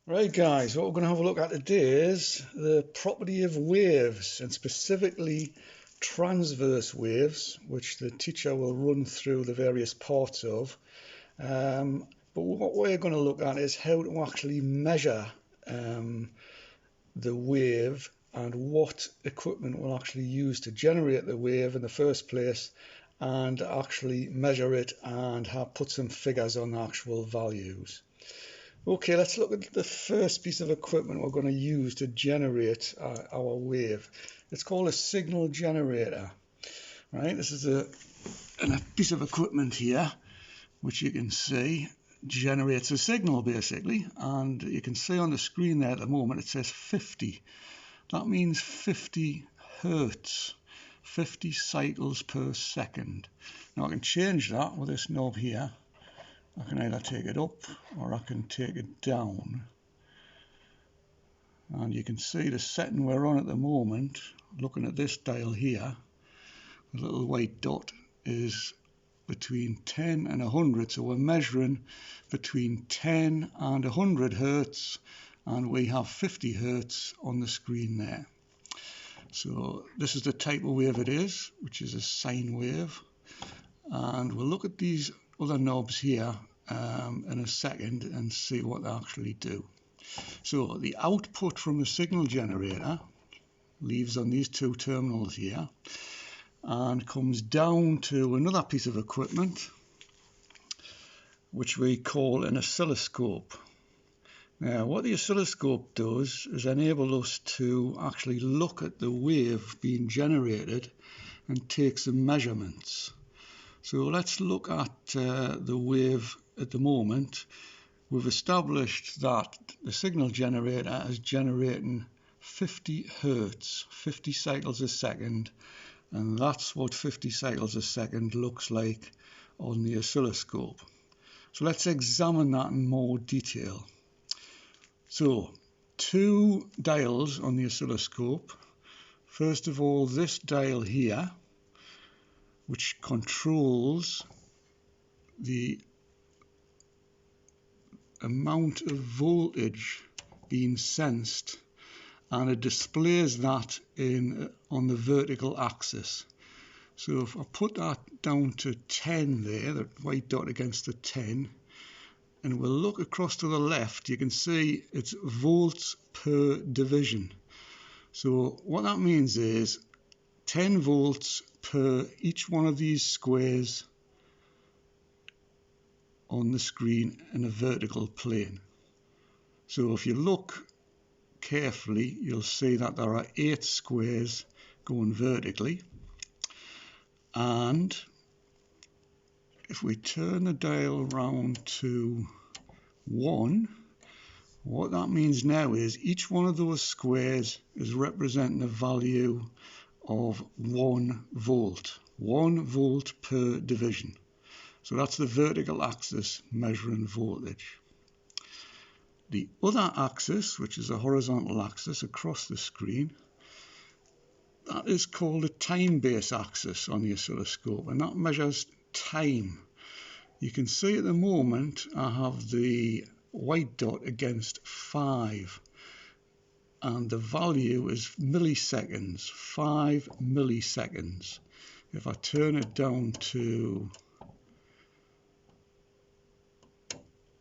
Right guys, what we're going to have a look at today is the property of waves, and specifically transverse waves, which the teacher will run through the various parts of. But what we're going to look at is how to actually measure the wave and what equipment we'll actually use to generate the wave in the first place, and actually measure it and put some figures on the actual values. Okay, let's look at the first piece of equipment we're going to use to generate our wave. It's called a signal generator. Right, this is a piece of equipment here, which you can see generates a signal basically, and you can see on the screen there at the moment it says 50. That means 50 hertz, 50 cycles per second. Now I can change that with this knob here. I can either take it up or I can take it down. And you can see the setting we're on at the moment, looking at this dial here, the little white dot is between 10 and 100. So we're measuring between 10 and 100 hertz, and we have 50 hertz on the screen there. So this is the type of wave it is, which is a sine wave. And we'll look at these other knobs here in a second and see what they actually do. So the output from the signal generator leaves on these two terminals here and comes down to another piece of equipment which we call an oscilloscope. Now what the oscilloscope does is enable us to actually look at the wave being generated and take some measurements. So let's look at the wave at the moment. We've established that the signal generator is generating 50 hertz, 50 cycles a second, and that's what 50 cycles a second looks like on the oscilloscope. So let's examine that in more detail. So two dials on the oscilloscope. First of all, this dial here, which controls the amount of voltage being sensed, and it displays that on the vertical axis. So if I put that down to 10 there, the white dot against the 10, and we'll look across to the left, you can see it's volts per division. So what that means is 10 volts per each one of these squares on the screen in a vertical plane. So if you look carefully, you'll see that there are 8 squares going vertically, and if we turn the dial around to 1, what that means now is each one of those squares is representing a value of 1 volt. 1 volt per division. So that's the vertical axis measuring voltage. The other axis, which is a horizontal axis across the screen, that is called a time base axis on the oscilloscope, and that measures time. You can see at the moment I have the white dot against 5, and the value is milliseconds, 5 milliseconds. If I turn it down to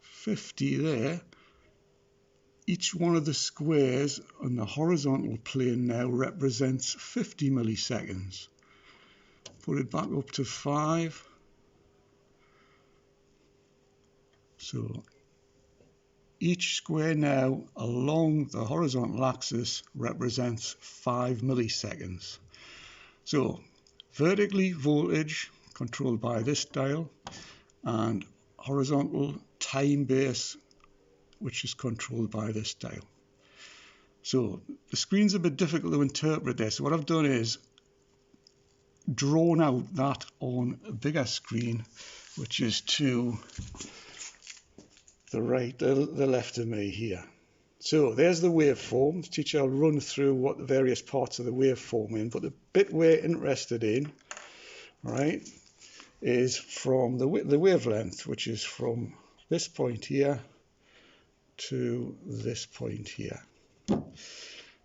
50 there, each one of the squares on the horizontal plane now represents 50 milliseconds. Put it back up to 5. So each square now along the horizontal axis represents 5 milliseconds. So vertically voltage controlled by this dial, and horizontal time base, which is controlled by this dial. So the screen's a bit difficult to interpret this. So what I've done is drawn out that on a bigger screen, which is to the right, the left of me here. So there's the waveform. The teacher will run through what the various parts of the waveform in, but the bit we're interested in, right, is from the wavelength, which is from this point here to this point here.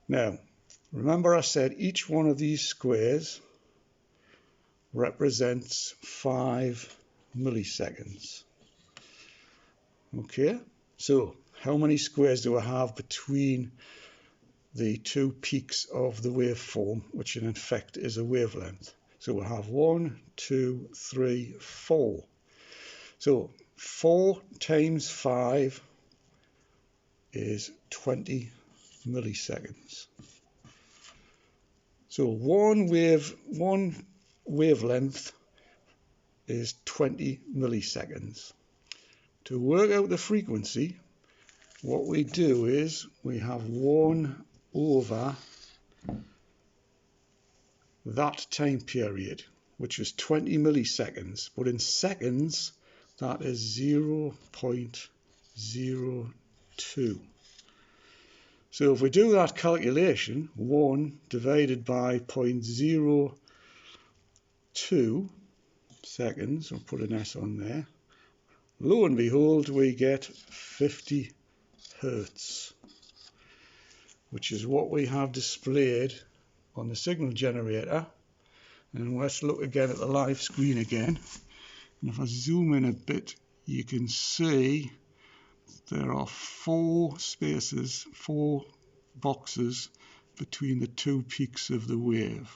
Now, remember I said each one of these squares represents 5 milliseconds. Okay, so how many squares do I have between the two peaks of the waveform, which in effect is a wavelength? So we have 1, 2, 3, 4. So 4 times 5 is 20 milliseconds. So one wavelength is 20 milliseconds. To work out the frequency, what we do is we have 1 over that time period, which is 20 milliseconds, but in seconds that is 0.02. So if we do that calculation, 1 divided by 0.02 seconds, I'll put an S on there, lo and behold we get 50 Hertz, which is what we have displayed on the signal generator. And let's look again at the live screen again. And if I zoom in a bit, you can see there are 4 spaces, 4 boxes between the two peaks of the wave.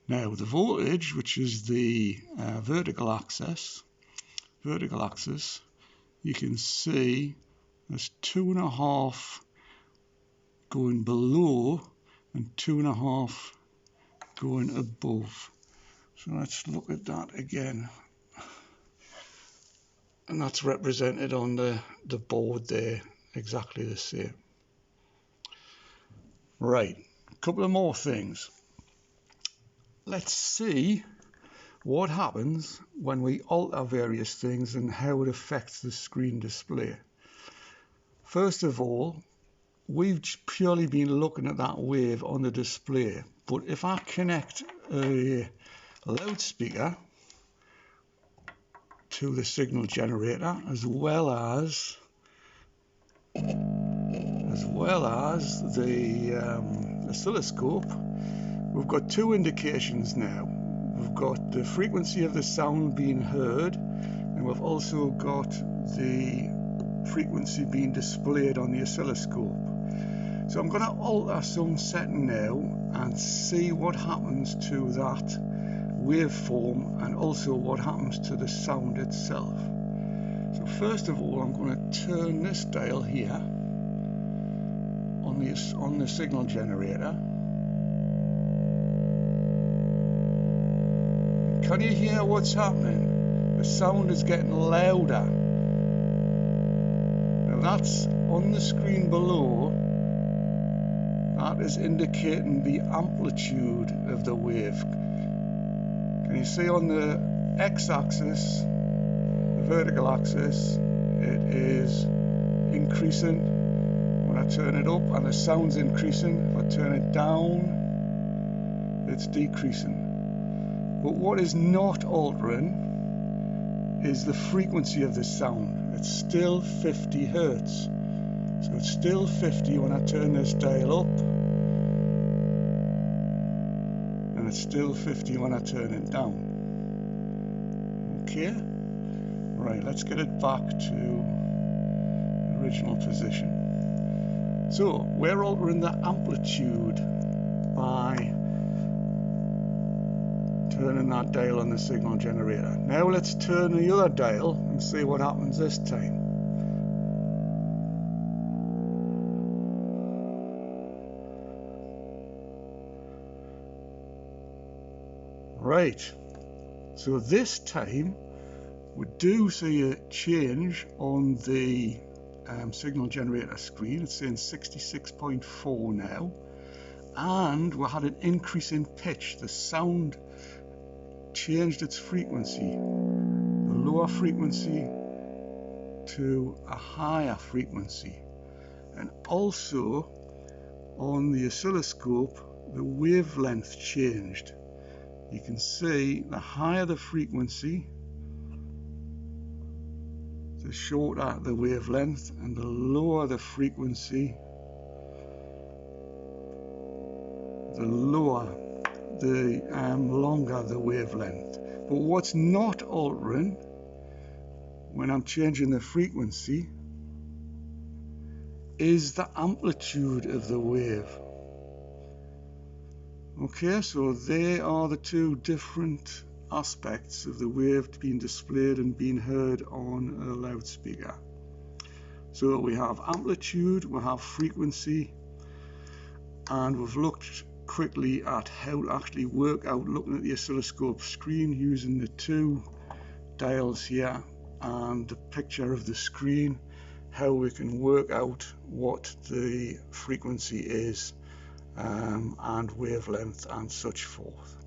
Now the voltage, which is the vertical axis, you can see there's 2.5 going below and 2.5 going above. So let's look at that again. And that's represented on the board there, exactly the same. Right, a couple of more things. Let's see what happens when we alter various things and how it affects the screen display. First of all, we've purely been looking at that wave on the display, but if I connect a loudspeaker to the signal generator as well as the oscilloscope, we've got 2 indications now. We've got the frequency of the sound being heard, and we've also got the frequency being displayed on the oscilloscope. So I'm going to alter some setting now and see what happens to that waveform and also what happens to the sound itself. So first of all, I'm going to turn this dial here on the signal generator. Can you hear what's happening? The sound is getting louder. Now that's on the screen below. That is indicating the amplitude of the wave. Can you see on the x-axis, the vertical axis, it is increasing when I turn it up, and the sound's increasing. If I turn it down, it's decreasing. But what is not altering is the frequency of the sound. It's still 50 Hertz. So it's still 50 when I turn this dial up, and it's still 50 when I turn it down. Okay? Right, let's get it back to the original position. So we're altering the amplitude by turning that dial on the signal generator. Now let's turn the other dial and see what happens this time. Right, so this time we do see a change on the signal generator screen. It's saying 66.4 now, and we had an increase in pitch. The sound changed its frequency, the lower frequency to a higher frequency, and also on the oscilloscope the wavelength changed. You can see the higher the frequency, the the shorter the wavelength and the lower the frequency, the lower the longer the wavelength. But what's not altering when I'm changing the frequency is the amplitude of the wave. Okay, so they are the two different aspects of the wave being displayed and being heard on a loudspeaker. So we have amplitude, we have frequency, and we've looked quickly at how to actually work out, looking at the oscilloscope screen using the two dials here and the picture of the screen, how we can work out what the frequency is and wavelength and such forth.